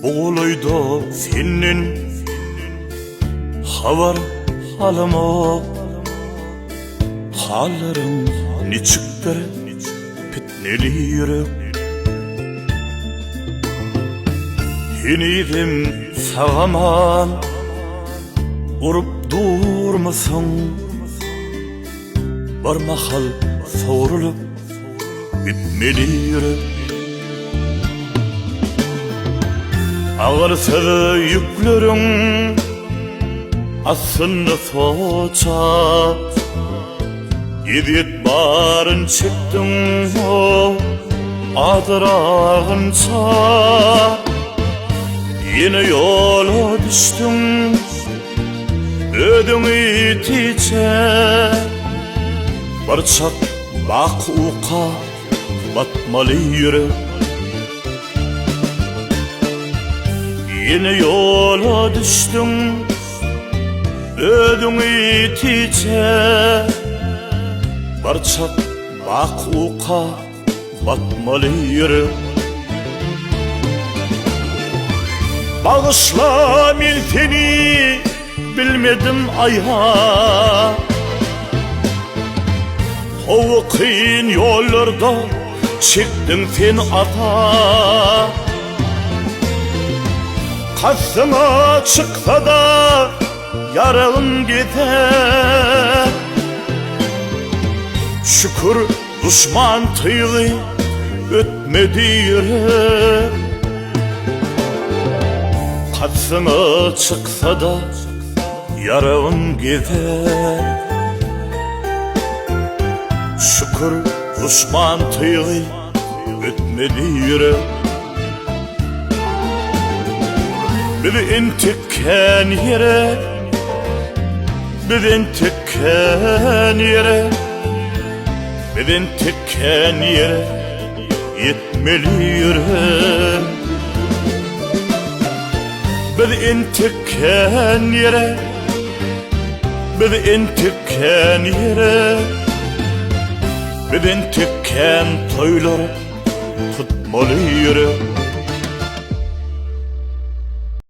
Oğluydu senin havar alama, halların niçiktir pitneli yürek. Hinirim sağaman urup durmasın, bir mahal soğurulup bitmeli yürek. Ağır sözü yüklerin aslında soça, Yediyet barın çektin o adırağınca. Yine yola düştün ödümü tiçe, barçak bak uqa batmalı yürek. Yine yola düştüm ödümü tiçe, barçak bak uqa batmalı yürek. Bağışla men seni bilmedim ayha, o kıyın yollarda çektin sen ata. Karşıma çıksa da yarağım gider, şükür düşman tıyğı ötmedi yürek. Karşıma çıksa da yarağım gider, şükür düşman tıyğı ötmedi yürek. Bizin tekken yere, bizin tekken yere, bizin tekken yere yetmeli yürek. Bizin tekken yere, bizin tekken yere, bizin tekken toylar tutmalı yürek.